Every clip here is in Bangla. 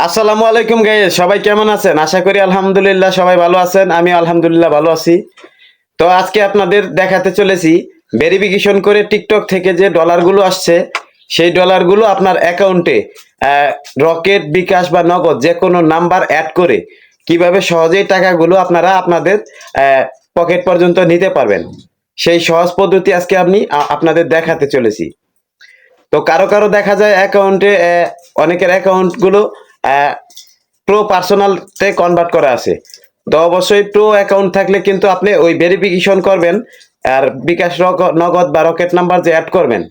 আসসালামু আলাইকুম গাইস, সবাই কেমন আছেন? আশা করি আলহামদুলিল্লাহ সবাই ভালো আছেন। আমি আলহামদুলিল্লাহ ভালো আছি। তো আজকে আপনাদের দেখাতে চলেছি ভেরিফিকেশন করে টিকটক থেকে যে ডলারগুলো আসছে সেই ডলারগুলো আপনার অ্যাকাউন্টে রকেট, বিকাশ বা নগদ যে কোনো নাম্বার অ্যাড করে কিভাবে সহজেই টাকাগুলো আপনারা আপনাদের পকেট পর্যন্ত নিতে পারবেন, সেই সহজ পদ্ধতি আজকে আমি আপনাদের দেখাতে চলেছি। তো কারো কারো দেখা যায় অ্যাকাউন্টে অনেকের অ্যাকাউন্টগুলো প্রো পার্সোনালতে কনভার্ট করা আছে। তো অবশ্যই প্রো অ্যাকাউন্ট থাকলে কিন্তু আপনি ওই ভেরিফিকেশন করবেন, আর বিকাশ নগদ বা রকেট নাম্বার যে অ্যাড করবেন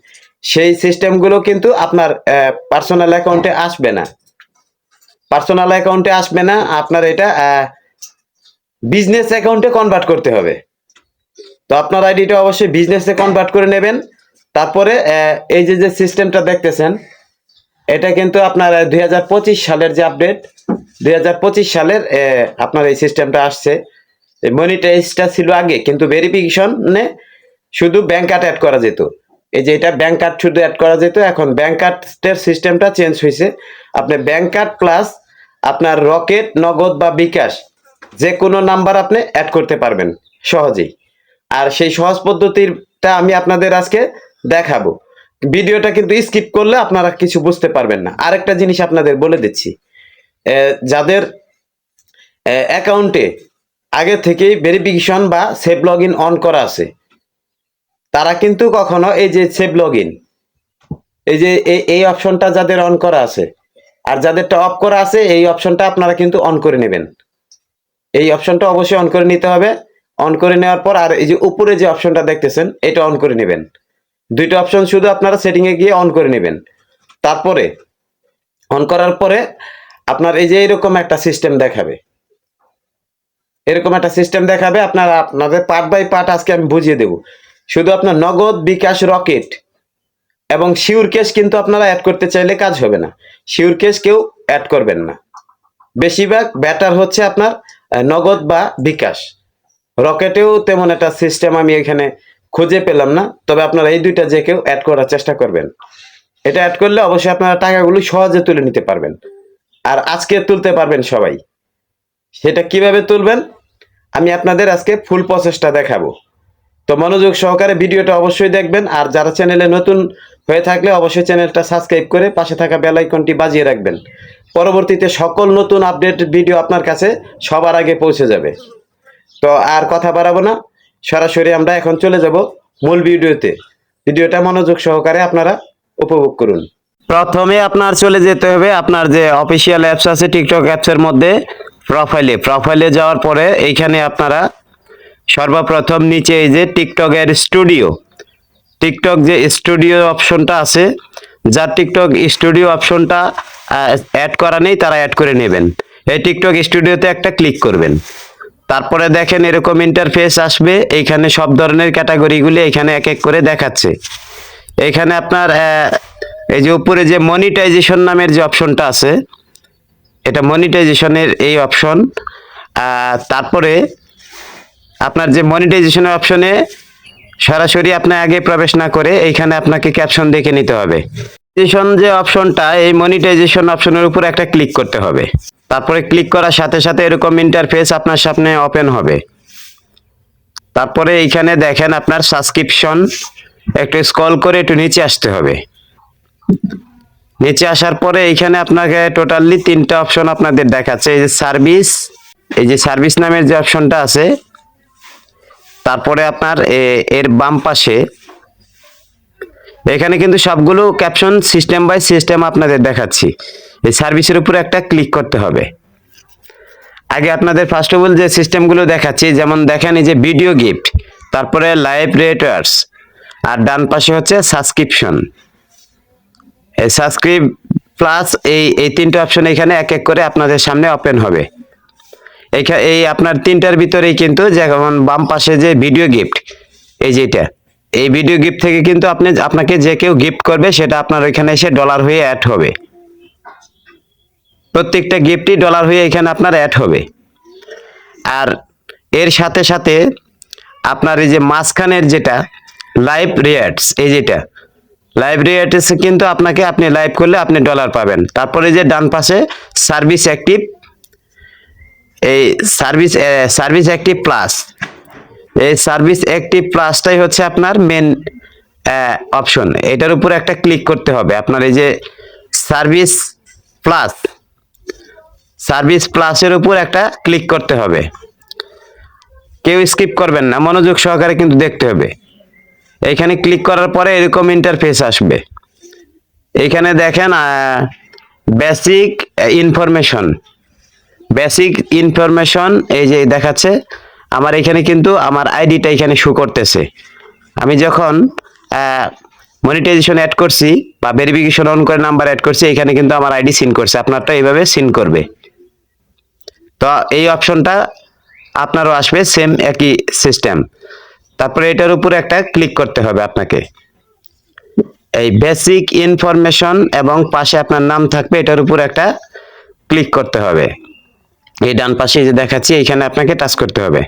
সেই সিস্টেমগুলো কিন্তু আপনার পার্সোনাল অ্যাকাউন্টে আসবে না। পার্সোনাল অ্যাকাউন্টে আসবে না, আপনার এটা বিজনেস অ্যাকাউন্টে কনভার্ট করতে হবে। তো আপনার আইডিটা অবশ্যই বিজনেসে কনভার্ট করে নেবেন। তারপরে এই যে যে সিস্টেমটা দেখতেছেন এটা কিন্তু আপনার 2025 সালের যে আপডেট, 2025 সালের আপনার এই সিস্টেমটা আসছে। মনিটাইজটা ছিল আগে, কিন্তু ভেরিফিকেশনে শুধু ব্যাংক কার্ড অ্যাড করা যেত। এই যে এটা ব্যাংক কার্ড শুধু অ্যাড করা যেত, এখন ব্যাংক কার্ডের সিস্টেমটা চেঞ্জ হয়েছে। আপনি ব্যাংক কার্ড প্লাস আপনার রকেট, নগদ বা বিকাশ যে কোনো নাম্বার আপনি অ্যাড করতে পারবেন সহজেই। আর সেই সহজ পদ্ধতিটা আমি আপনাদের আজকে দেখাবো। ভিডিওটা কিন্তু স্কিপ করলে আপনারা কিছু বুঝতে পারবেন না। আরেকটা জিনিস আপনাদের বলে দিচ্ছি, যাদের অ্যাকাউন্টে আগে থেকেই ভেরিফিকেশন বা সেভ লগ ইন অন করা আছে তারা কিন্তু কখনো এই যে সেভ লগ ইন, এই যে এই অপশনটা যাদের অন করা আছে আর যাদেরটা অফ করা আছে এই অপশনটা আপনারা কিন্তু অন করে নেবেন। এই অপশনটা অবশ্যই অন করে নিতে হবে। অন করে নেওয়ার পর আর এই যে উপরে যে অপশনটা দেখতেছেন এটা অন করে নেবেন। দুইটা অপশন শুধু আপনারা সেটিংয়ে গিয়ে অন করে নেবেন। তারপরে অন করার পরে আপনার এই যে এরকম একটা সিস্টেম দেখাবে, এরকম একটা সিস্টেম দেখাবে। আপনারা আপনাদের পার্ট বাই পার্ট আজকে আমি বুঝিয়ে দেব। শুধু আপনার নগদ, বিকাশ, রকেট এবং শিওর ক্যাশ কিন্তু আপনারা অ্যাড করতে চাইলে কাজ হবে না। শিওর ক্যাশ কেউ অ্যাড করবেন না। বেশিরভাগ ব্যাটার হচ্ছে আপনার নগদ বা বিকাশ। রকেটেও তেমন একটা সিস্টেম আমি এখানে খুঁজে পেলাম না, তবে আপনারা এই দুইটা যে কেউ অ্যাড করার চেষ্টা করবেন। এটা অ্যাড করলে অবশ্যই আপনারা টাকাগুলো সহজে তুলে নিতে পারবেন, আর আজকে তুলতে পারবেন সবাই। সেটা কিভাবে তুলবেন আমি আপনাদের আজকে ফুল প্রসেসটা দেখাবো। তো মনোযোগ সহকারে ভিডিওটা অবশ্যই দেখবেন, আর যারা চ্যানেলে নতুন হয়ে থাকলে অবশ্যই চ্যানেলটা সাবস্ক্রাইব করে পাশে থাকা বেল আইকনটি বাজিয়ে রাখবেন। পরবর্তীতে সকল নতুন আপডেট ভিডিও আপনার কাছে সবার আগে পৌঁছে যাবে। তো আর কথা বাড়াবো না, সরাসরি আমরা এখন চলে যাব মূল ভিডিওতে। ভিডিওটা মনোযোগ সহকারে আপনারা উপভোগ করুন। প্রথমে আপনার চলে যেতে হবে আপনার যে অফিসিয়াল অ্যাপস আছে টিকটক অ্যাপসের মধ্যে প্রোফাইলে যাওয়ার পরে এইখানে আপনারা সর্বপ্রথম নিচে এই যে টিকটকের স্টুডিও, টিকটক যে স্টুডিও অপশনটা আছে, যার টিকটক স্টুডিও অপশনটা অ্যাড করা নেই তারা অ্যাড করে নেবেন। এই টিকটক স্টুডিওতে একটা ক্লিক করবেন। তারপরে দেখেন এরকম ইন্টারফেস আসবে। এইখানে সব ধরনের ক্যাটাগরিগুলি এখানে এক এক করে দেখাচ্ছে। এখানে আপনার এই যে উপরে যে মনিটাইজেশন নামের যে অপশনটা আছে, এটা মনিটাইজেশনের এই অপশন। তারপরে আপনার যে মনিটাইজেশনের অপশনে সরাসরি আপনি আগে প্রবেশ না করে এইখানে আপনাকে ক্যাপশন দেখে নিতে হবে। মনিটাইজেশন যে অপশনটা, এই মনিটাইজেশন অপশনের উপর একটা ক্লিক করতে হবে। তারপরে ক্লিক করার সাথে সাথে এরকম ইন্টারফেস আপনার সামনে ওপেন হবে। তারপরে এইখানে দেখেন আপনার সাবস্ক্রিপশন, একটু স্ক্রল করে একটু নিচে আসতে হবে। নিচে আসার পরে এইখানে আপনাকে টোটালি তিনটা অপশন আপনাদের দেখাচ্ছে। এই যে সার্ভিস, এই যে সার্ভিস নামের যে অপশনটা আছে, তারপরে আপনার এর বাম পাশে এখানে কিন্তু সবগুলো ক্যাপশন সিস্টেম বাই সিস্টেম আপনাদের দেখাচ্ছি। এই সার্ভিসের উপরে একটা ক্লিক করতে হবে। আগে আপনাদের ফার্স্ট অফ অল যে সিস্টেমগুলো দেখাচ্ছি, যেমন দেখেন এই যে ভিডিও গিফট, তারপরে লাইভ রেটার্স, আর ডান পাশে হচ্ছে সাবস্ক্রিপশন। এই সাবস্ক্রাইব প্লাস এই তিনটা অপশন এখানে এক এক করে আপনাদের সামনে ওপেন হবে। এই আপনার তিনটার ভিতরেই কিন্তু যেমন বাম পাশে যে ভিডিও গিফট, এই যেটা, এই ভিডিও গিফট থেকে কিন্তু আপনাকে যে কেউ গিফট করবে সেটা আপনার ওইখানে এসে ডলার হয়ে অ্যাড হবে। প্রত্যেকটা গিফটই ডলার হয়ে এখানে আপনার অ্যাড হবে। আর এর সাথে সাথে আপনার এই যে মাঝখানের যেটা লাইভ রিয়াক্টস, এই যেটা, লাইভ রেটে কিন্তু আপনাকে আপনি লাইভ করলে আপনি ডলার পাবেন। তারপরে যে ডান পাশে সার্ভিস অ্যাক্টিভ, এই সার্ভিস অ্যাক্টিভ প্লাস, এই সার্ভিস অ্যাক্টিভ প্লাসটাই হচ্ছে আপনার মেন অপশন। এটার উপর একটা ক্লিক করতে হবে আপনার। এই যে সার্ভিস প্লাস, সার্ভিস প্লাসের উপর একটা ক্লিক করতে হবে। কেউ স্কিপ করবেন না, মনোযোগ সহকারে কিন্তু দেখতে হবে। এইখানে ক্লিক করার পরে এরকম ইন্টারফেস আসবে। এইখানে দেখেন বেসিক ইনফরমেশন, বেসিক ইনফরমেশন এই যে দেখাচ্ছে। আমার এখানে কিন্তু আমার আইডিটা এখানে শো করতেছে। আমি যখন মনিটাইজেশন অ্যাড করছি বা ভেরিফিকেশন অন করে নাম্বার অ্যাড করছি, এখানে কিন্তু আমার আইডি সিন করছে। আপনারটা এইভাবে সিন করবে। তো এই অপশনটা আপনারও আসবে, সেম একই সিস্টেম। তারপরে এটার উপরে একটা ক্লিক করতে হবে আপনাকে। এই বেসিক ইনফরমেশন এবং পাশে আপনার নাম থাকবে, এটার উপর একটা ক্লিক করতে হবে। এই ডান পাশে যে দেখাচ্ছি এখানে আপনাকে টাচ করতে হবে।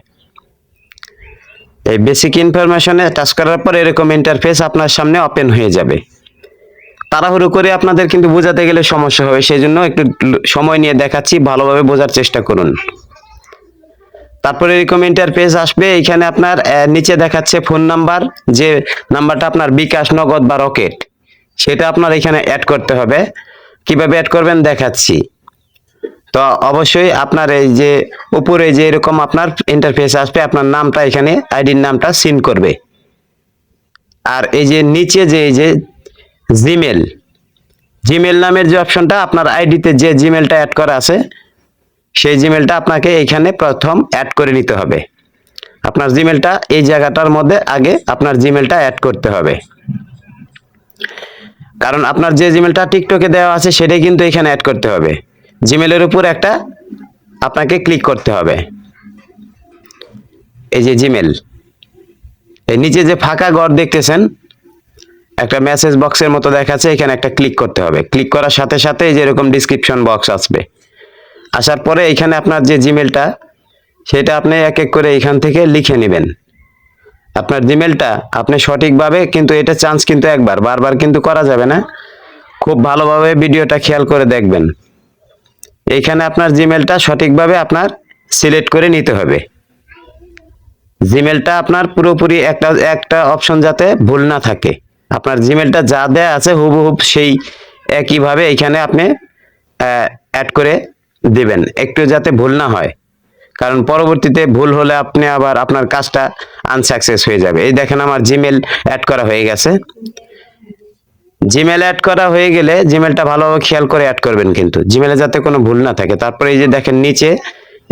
এই বেসিক ইনফরমেশনে টাচ করার পর এরকম ইন্টারফেস আপনার সামনে ওপেন হয়ে যাবে। তাড়াহুড়ো করে আপনাদের কিন্তু বোঝাতে গেলে সমস্যা হবে, সেই জন্য একটু সময় নিয়ে দেখাচ্ছি, ভালোভাবে বোঝার চেষ্টা করুন। তারপরে এরকম ইন্টারফেস আসবে। এখানে আপনার নিচে দেখাচ্ছে ফোন নাম্বার, যে নাম্বারটা আপনার বিকাশ, নগদ বা রকেট, সেটা আপনার এখানে অ্যাড করতে হবে। কিভাবে অ্যাড করবেন দেখাচ্ছি। তো অবশ্যই আপনার এই যে উপরে যে এরকম আপনার ইন্টারফেস আসবে, আপনার নামটা এখানে আইডির নামটা সিন করবে। আর এই যে নিচে যে এই যে জিমেল, জিমেল নামের যে অপশনটা, আপনার আইডিতে যে জিমেলটা অ্যাড করা আছে সেই জিমেলটা আপনাকে এইখানে প্রথম অ্যাড করে নিতে হবে। আপনার জিমেলটা এই জায়গাটার মধ্যে আগে আপনার জিমেলটা অ্যাড করতে হবে, কারণ আপনার যে জিমেলটা টিকটকে দেওয়া আছে সেটাই কিন্তু এখানে অ্যাড করতে হবে। জিমেলের উপর একটা আপনাকে ক্লিক করতে হবে। এই যে জিমেল, এই নিচে যে ফাঁকা ঘর দেখতেছেন, একটা মেসেজ বক্সের মতো দেখাচ্ছে, এখানে একটা ক্লিক করতে হবে। ক্লিক করার সাথে সাথে এই যে এরকম ডিসক্রিপশন বক্স আসবে। আসার পরে এখানে আপনার যে জিমেলটা, সেটা আপনি এক এক করে এখান থেকে লিখে নেবেন। আপনার জিমেলটা আপনি সঠিকভাবে, কিন্তু এটা চান্স কিন্তু একবার, বারবার কিন্তু করা যাবে না। খুব ভালোভাবে ভিডিওটা খেয়াল করে দেখবেন। এইখানে আপনার জিমেলটা সঠিকভাবে আপনার সিলেক্ট করে নিতে হবে। জিমেলটা আপনার পুরোপুরি একটা অপশন যাতে ভুল না থাকে। আপনার জিমেলটা যা দেয়া আছে হুবহুব সেই একইভাবে এখানে আপনি অ্যাড করে দিবেন, একটু যাতে ভুল না হয়, কারণ পরবর্তীতে ভুল হলে আপনি আবার আপনার কাজটা আনসাকসেস হয়ে যাবে। এই দেখেন আমার জিমেল অ্যাড করা হয়ে গেছে। জিমেল অ্যাড করা হয়ে গেলে জিমেলটা ভালোভাবে খেয়াল করে অ্যাড করবেন, কিন্তু জিমেলে যাতে কোনো ভুল না থাকে। তারপরে এই যে দেখেন নিচে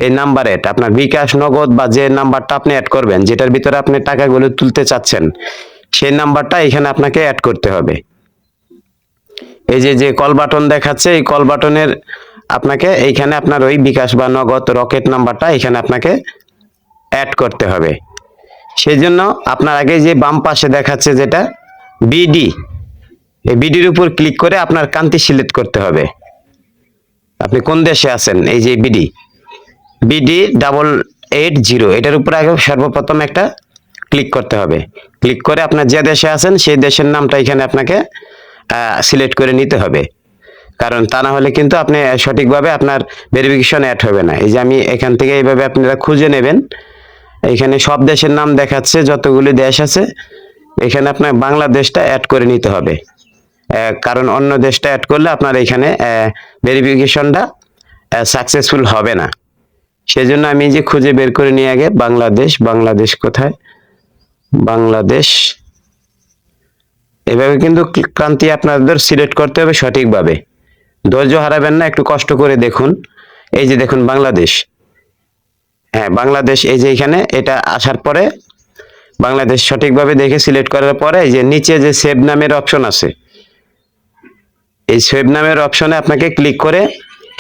এই নাম্বার অ্যাড, আপনার বিকাশ, নগদ বা যে নাম্বারটা আপনি অ্যাড করবেন, যেটার ভিতরে আপনি টাকাগুলো তুলতে চাচ্ছেন, সেই নাম্বারটা এখানে আপনাকে অ্যাড করতে হবে। এই যে যে কল বাটন দেখাচ্ছে, এই কল বাটনের আপনাকে এইখানে আপনার ওই বিকাশ বা নগদ রকেট নাম্বারটা এখানে আপনাকে অ্যাড করতে হবে। সেই জন্য আপনার আগে যে বাম পাশে দেখাচ্ছে যেটা বিডি, এই বিডির উপর ক্লিক করে আপনার কান্ট্রি সিলেক্ট করতে হবে, আপনি কোন দেশে আছেন। এই যে বিডি 880, এটার উপর আগে সর্বপ্রথম একটা ক্লিক করতে হবে। ক্লিক করে আপনার যে দেশে আছেন সেই দেশের নামটা এখানে আপনাকে সিলেক্ট করে নিতে হবে, কারণ তা না হলে কিন্তু আপনি সঠিকভাবে আপনার ভেরিফিকেশন অ্যাড হবে না। এই যে আমি এখান থেকে এইভাবে আপনারা খুঁজে নেবেন। এখানে সব দেশের নাম দেখাচ্ছে, যতগুলি দেশ আছে, এখানে আপনার বাংলাদেশটা অ্যাড করে নিতে হবে, কারণ অন্য দেশটা অ্যাড করলে আপনার এখানে ভেরিফিকেশনটা সাকসেসফুল হবে না। সেজন্য আমি যে খুঁজে বের করে নিয়ে আগে বাংলাদেশ, বাংলাদেশ কোথায়, বাংলাদেশ, এভাবে কিন্তু ক্রান্তি আপনাদের সিলেক্ট করতে হবে সঠিকভাবে। ধৈর্য হারাবেন না, একটু কষ্ট করে দেখুন। এই যে দেখুন বাংলাদেশ, হ্যাঁ বাংলাদেশ, এই যে এখানে এটা আসার পরে বাংলাদেশ সঠিকভাবে দেখে সিলেক্ট করার পরে এই যে নিচে যে সেভ নামের অপশন আছে, এই সেভ নামের অপশনে আপনাকে ক্লিক করে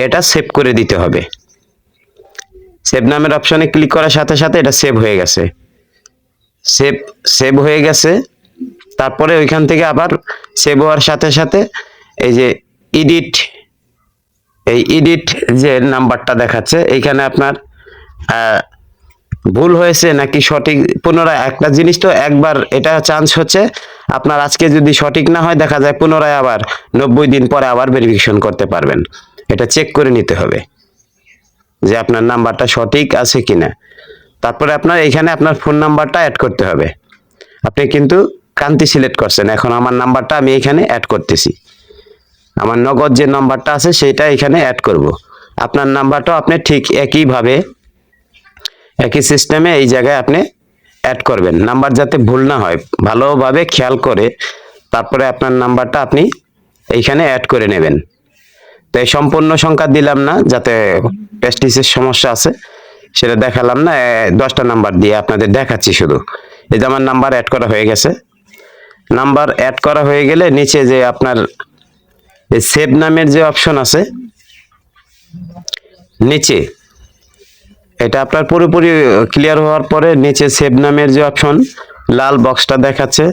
এটা সেভ করে দিতে হবে। সেভ নামের অপশনে ক্লিক করার সাথে সাথে এটা সেভ হয়ে গেছে, সেভ হয়ে গেছে। তারপরে ওইখান থেকে আবার সেভ হওয়ার সাথে সাথে এই যে এডিট যে নাম্বারটা দেখাচ্ছে, এইখানে আপনার ভুল হয়েছে নাকি সঠিক, পুনরায় একটা জিনিস তো একবার, এটা চান্স হচ্ছে আপনার আজকে যদি সঠিক না হয়, দেখা যায় পুনরায় আবার 90 দিন পরে আবার ভেরিফিকেশন করতে পারবেন। এটা চেক করে নিতে হবে যে আপনার নাম্বারটা সঠিক আছে কিনা। তারপরে আপনার এখানে আপনার ফোন নাম্বারটা অ্যাড করতে হবে। আপনি কিন্তু ক্রান্তি সিলেক্ট করছেন, এখন আমার নাম্বারটা আমি এখানে অ্যাড করতেছি। আমার নগদ যে নাম্বারটা আছে সেটা এখানে অ্যাড করব। আপনার নাম্বারটাও আপনি ঠিক একইভাবে একই সিস্টেমে এই জায়গায় আপনি অ্যাড করবেন, নাম্বার যাতে ভুল না হয় ভালোভাবে খেয়াল করে তারপরে আপনার নাম্বারটা আপনি এইখানে অ্যাড করে নেবেন। তো এই সম্পূর্ণ সংখ্যা দিলাম না, যাতে প্রেস্টিজের সমস্যা আছে সেটা দেখালাম না, 10টা নাম্বার দিয়ে আপনাদের দেখাচ্ছি শুধু। এই যে আমার নাম্বার অ্যাড করা হয়ে গেছে। নাম্বার অ্যাড করা হয়ে গেলে নিচে যে আপনার এই সেভ নামের যে অপশন আছে নিচে, এটা আপনার পুরোপুরি ক্লিয়ার হওয়ার পরে নিচে সেভ নামের যে অপশন লাল বক্সটা দেখাচ্ছে।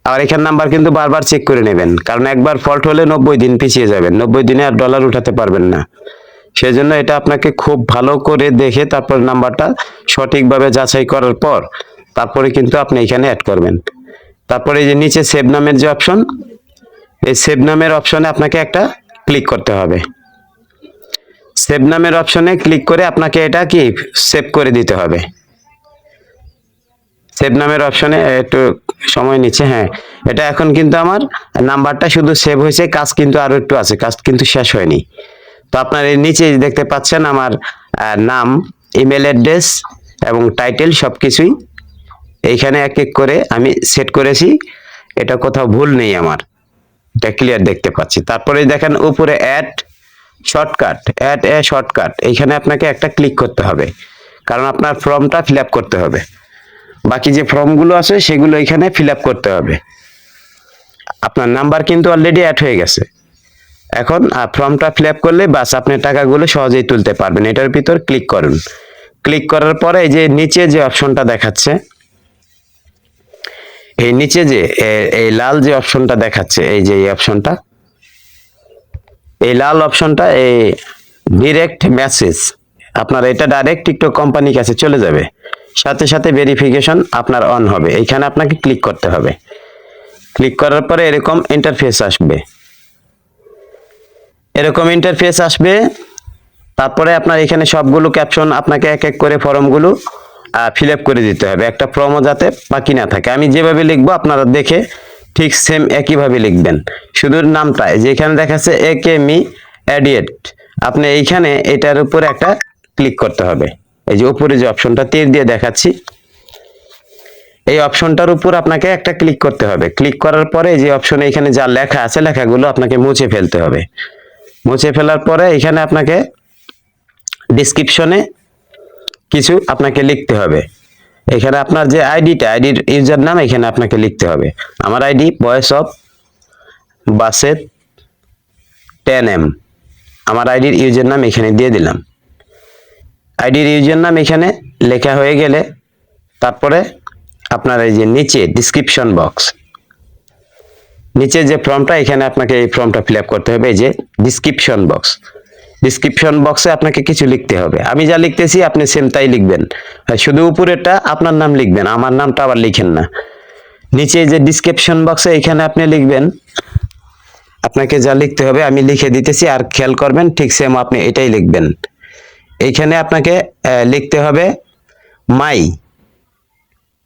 আর এখানে নাম্বার কিন্তু বারবার চেক করে নেবেন, কারণ একবার ফল্ট হলে 90 দিন পিছিয়ে যাবেন, 90 দিনে আর ডলার উঠাতে পারবেন না। সেজন্য এটা আপনাকে খুব ভালো করে দেখে তারপর নাম্বারটা সঠিকভাবে যাচাই করার পর তারপরে কিন্তু আপনি এখানে অ্যাড করবেন। তারপরে এই যে নিচে সেভ নামের যে অপশন, এই সেভ নামের অপশনে আপনাকে একটা ক্লিক করতে হবে। সেভ নামের অপশনে ক্লিক করে আপনাকে এটা কি সেভ করে দিতে হবে। সেভ নামের অপশনে একটু সময় নিচ্ছে, হ্যাঁ এটা এখন কিন্তু আমার নাম্বারটা শুধু সেভ হয়েছে, কাজ কিন্তু আরো একটু আছে, কাজ কিন্তু শেষ হয়নি। তো আপনার এই নিচে দেখতে পাচ্ছেন আমার নাম, ইমেল অ্যাড্রেস এবং টাইটেল সবকিছুই এইখানে এক এক করে আমি সেট করেছি। এটা কোথাও ভুল নেই, আমার এটা ক্লিয়ার দেখতে পাচ্ছি। তারপরে দেখেন উপরে add shortcut, add a shortcut, এইখানে আপনাকে একটা ক্লিক করতে হবে, কারণ আপনার ফর্মটা ফিল আপ করতে হবে। বাকি যে ফর্মগুলো আছে সেগুলো এখানে ফিল আপ করতে হবে। আপনার নাম্বার কিন্তু অলরেডি অ্যাড হয়ে গেছে, এখন ফর্মটা ফিল আপ করলে বাস আপনি টাকাগুলো সহজেই তুলতে পারবেন। এটার ভিতর ক্লিক করুন। ক্লিক করার পরে এই যে নিচে যে অপশনটা দেখাচ্ছে, এই নিচে যে এই লাল যে অপশনটা দেখাচ্ছে, এই যে এই অপশনটা, এই লাল অপশনটা এই ডিরেক্ট মেসেজ, আপনার এটা ডাইরেক্ট টিকটক কোম্পানির কাছে চলে যাবে, সাথে সাথে ভেরিফিকেশন আপনার অন হবে। এখানে আপনাকে ক্লিক করতে হবে। ক্লিক করার পরে এরকম ইন্টারফেস আসবে, এরকম ইন্টারফেস আসবে। তারপরে আপনার এখানে সবগুলো ক্যাপশন আপনাকে এক এক করে ফর্মগুলো ফিল আপ করে দিতে হবে, একটা ফর্মও যাতে বাকি না থাকে। আমি যেভাবে লিখবো আপনারা দেখে ঠিক সেম একইভাবে লিখবেন, শুধু নামটা যেখানে দেখাচ্ছে একেমি এডিয়েট, আপনি এইখানে এটার উপরে একটা ক্লিক করতে হবে। এই যে উপরে যে অপশনটা তীর দিয়ে দেখাচ্ছি, এই অপশনটার উপর আপনাকে একটা ক্লিক করতে হবে। ক্লিক করার পরে যে অপশনে এখানে যা লেখা আছে লেখাগুলো আপনাকে মুছে ফেলতে হবে। মুছে ফেলার পরে এখানে আপনাকে ডিসক্রিপশনে কিছু আপনাকে লিখতে হবে। এখানে আপনার যে আইডিটা, আইডির ইউজার নাম এখানে আপনাকে লিখতে হবে। আমার ID voice of Bassett 10M, আমার আইডির ইউজার নাম এখানে দিয়ে দিলাম। আইডির ইউজার নাম এখানে লেখা হয়ে গেলে তারপরে আপনার এই যে নিচে ডিসক্রিপশন বক্স, নিচে যে ফর্মটা এখানে আপনাকে এই ফর্মটা ফিল আপ করতে হবে। এই যে ডিসক্রিপশন বক্স, ডিসক্রিপশন বক্সে আপনাকে কিছু লিখতে হবে। আমি যা লিখতেছি আপনি সেম তাই লিখবেন, শুধু উপরেরটা আপনার নাম লিখবেন, আমার নামটা আবার লিখেন না। নিচে যে ডিসক্রিপশন বক্সে এখানে আপনি লিখবেন, আপনাকে যা লিখতে হবে আমি লিখে দিতেছি, আর খেয়াল করবেন ঠিক সেম আপনি এটাই লিখবেন। এইখানে আপনাকে লিখতে হবে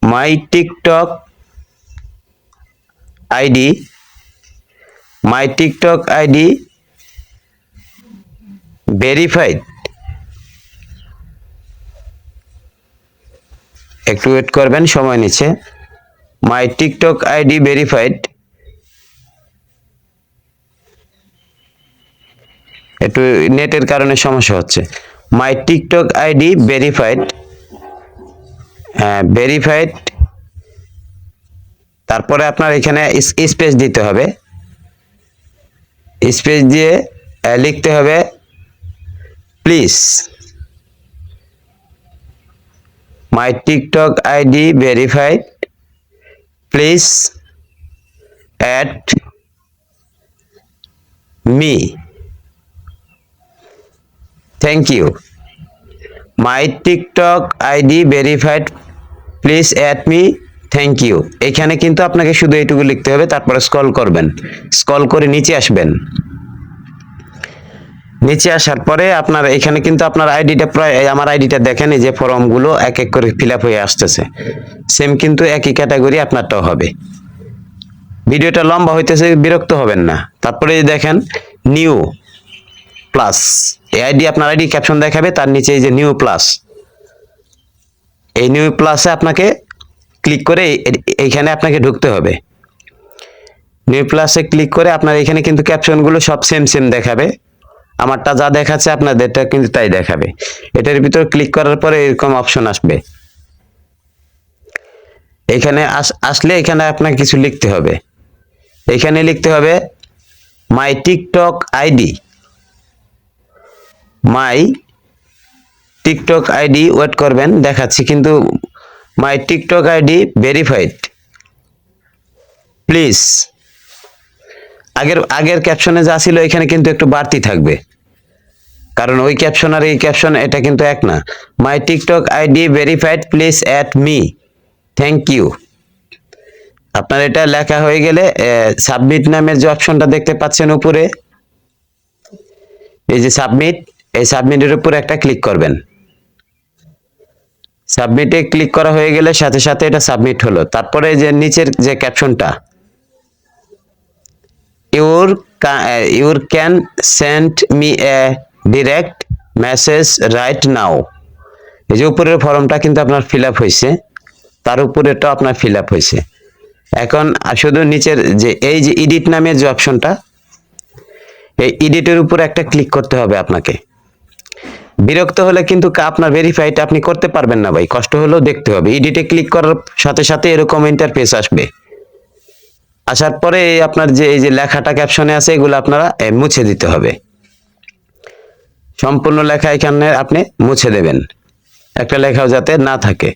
মাই টিকটক আইডি, মাই টিকটক আইডি ভেরিফাইড, একটু ওয়েট করবেন, সময় নিচ্ছে। মাই টিকটক আইডি ভেরিফাইড, একটু নেটের কারণে সমস্যা হচ্ছে। মাই টিকটক আইডি ভেরিফাইড, ভেরিফাইড, তারপরে আপনার এখানে স্পেস দিতে হবে, স্পেস দিয়ে লিখতে হবে please my TikTok ID verified, please add me, thank you. My TikTok ID verified, please add me, thank you. এখানে কিন্তু আপনাকে শুধু এইটুকু লিখতে হবে, তারপরে স্ক্রল করবেন, স্ক্রল করে নিচে আসবেন। নিচে আসার পরে আপনার এখানে কিন্তু আপনার আইডিটা প্রায়, আমার আইডিটা দেখেন, এই যে ফর্মগুলো এক এক করে ফিল আপ হয়ে আসতেছে, সেম কিন্তু একই ক্যাটাগরি আপনারটাও হবে। ভিডিওটা লম্বা হইতেছে, বিরক্ত হবেন না। তারপরে দেখেন নিউ প্লাস, এই আইডি আপনার আইডি ক্যাপশন দেখাবে, তার নিচে এই যে নিউ প্লাস, এই নিউ প্লাসে আপনাকে ক্লিক করে এইখানে আপনাকে ঢুকতে হবে। নিউ প্লাসে ক্লিক করে আপনার এখানে কিন্তু ক্যাপশনগুলো সব সেম সেম দেখাবে, আমারটা যা দেখাচ্ছে আপনাদেরটা কিন্তু তাই দেখাবে। এটার ভিতর ক্লিক করার পরে এরকম অপশন আসবে, এখানে আসলে এখানে আপনাকে কিছু লিখতে হবে। এখানে লিখতে হবে মাই টিকটক আইডি, মাই টিকটক আইডি, ওয়েট করবেন দেখাচ্ছি, কিন্তু মাই টিকটক আইডি ভেরিফাইড প্লিজ। আগের ক্যাপশনে যা ছিল এখানে কিন্তু একটু বাড়তি থাকবে, কারণ ওই ক্যাপশন আর এই ক্যাপশন এটা কিন্তু এক না। My TikTok ID verified please at me, thank you. আপনার এটা লেখা হয়ে গেলে সাবমিট নামের যে অপশনটা দেখতে পাচ্ছেন উপরে, এই যে সাবমিট, এই সাবমিটের উপরে একটা ক্লিক করবেন। সাবমিটে ক্লিক করা হয়ে গেলে সাথে সাথে এটা সাবমিট হলো। তারপরে যে নিচের যে ক্যাপশনটা, your can send me a direct message right now, এই যে উপরের ফর্মটা কিন্তু আপনার ফিল আপ হয়েছে, তার উপরেরটাও আপনার ফিল আপ হয়েছে। এখন শুধু নিচের যে এই যে এডিট নামের যে অপশনটা, এই এডিটের উপর একটা ক্লিক করতে হবে আপনাকে। বিরক্ত হলে কিন্তু আপনার ভেরিফাইটা আপনি করতে পারবেন না ভাই, কষ্ট হলেও দেখতে হবে। এডিটে ক্লিক করার সাথে সাথে এরকম ইন্টারফেস আসবে, আসার পরে আপনার যে এই যে লেখাটা ক্যাপশনে আছে এগুলো আপনারা মুছে দিতে হবে। সম্পূর্ণ লেখা এখানে আপনি মুছে দেবেন, একটা লেখাও যাতে না থাকে।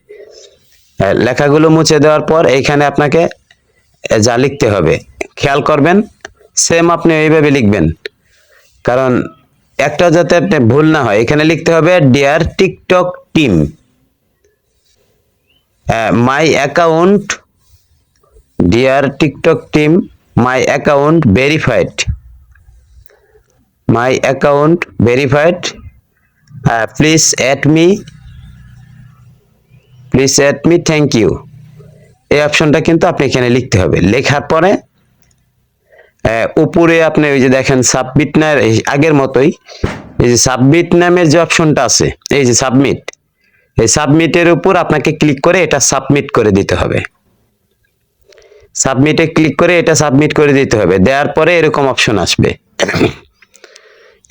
লেখাগুলো মুছে দেওয়ার পর এইখানে আপনাকে যা লিখতে হবে খেয়াল করবেন, সেম আপনি এইভাবে লিখবেন, কারণ একটা যাতে আপনি ভুল না হয়। এখানে লিখতে হবে dear TikTok team, my account, dear TikTok team, my account verified, my account verified, please at me, please at me, thank you. এই অপশনটা কিন্তু আপনি এখানে লিখতে হবে। লেখার পরে উপরে আপনি ওই যে দেখেন সাবমিট না, আগের মতোই এই যে সাবমিট নামের যে অপশনটা আছে, এই যে সাবমিট, এই সাবমিটের উপর আপনাকে ক্লিক করে এটা সাবমিট করে দিতে হবে। সাবমিটে ক্লিক করে এটা সাবমিট করে দিতে হবে। দেওয়ার পরে এরকম অপশন আসবে,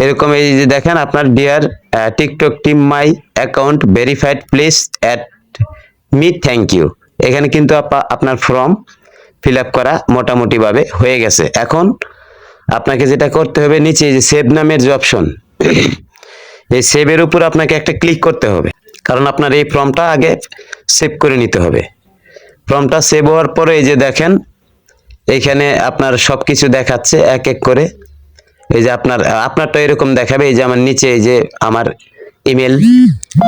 এরকম এই যে দেখেন আপনার dear TikTok team my account verified please at me, thank you. এখানে কিন্তু আপনার ফর্ম ফিল আপ করা মোটামুটি ভাবে হয়ে গেছে। এখন আপনাকে যেটা করতে হবে, নিচে যে সেভ নামের যে অপশন, এই সেভের উপর আপনাকে একটা ক্লিক করতে হবে, কারণ আপনার এই ফর্মটা আগে সেভ করে নিতে হবে। ফর্মটা সেভ হওয়ার পরে এই যে দেখেন এইখানে আপনার সবকিছু দেখাচ্ছে এক এক করে। এই যে আপনারটা এরকম দেখাবে, এই যে আমার নিচে এই যে আমার ইমেল,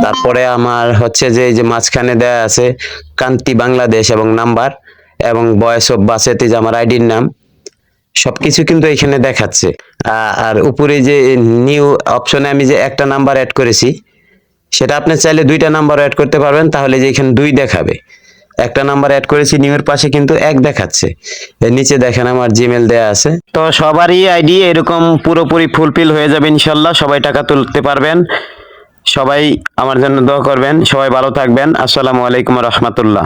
তারপরে আমার হচ্ছে যে এই যে মাঝখানে দেয়া আছে কান্তি বাংলাদেশ এবং নাম্বার, এবং বয়স অফ বাসেতে যে আমার আইডির নাম, সবকিছু কিন্তু এখানে দেখাচ্ছে। আর উপরে যে নিউ অপশনে আমি যে একটা নাম্বার অ্যাড করেছি, সেটা আপনি চাইলে দুইটা নাম্বার অ্যাড করতে পারবেন, তাহলে যে এখানে 2 দেখাবে। একটা নাম্বার অ্যাড করেছি, নিউ এর পাশে কিন্তু 1 দেখাচ্ছে। এর নিচে দেখেন আমার জিমেল দেয়া আছে। তো সবারই আইডি এরকম পুরোপুরি ফুলফিল হয়ে যাবে ইনশাল্লাহ, সবাই টাকা তুলতে পারবেন। সবাই আমার জন্য দোয়া করবেন, সবাই ভালো থাকবেন। আসসালামু আলাইকুম ওয়া রাহমাতুল্লাহ।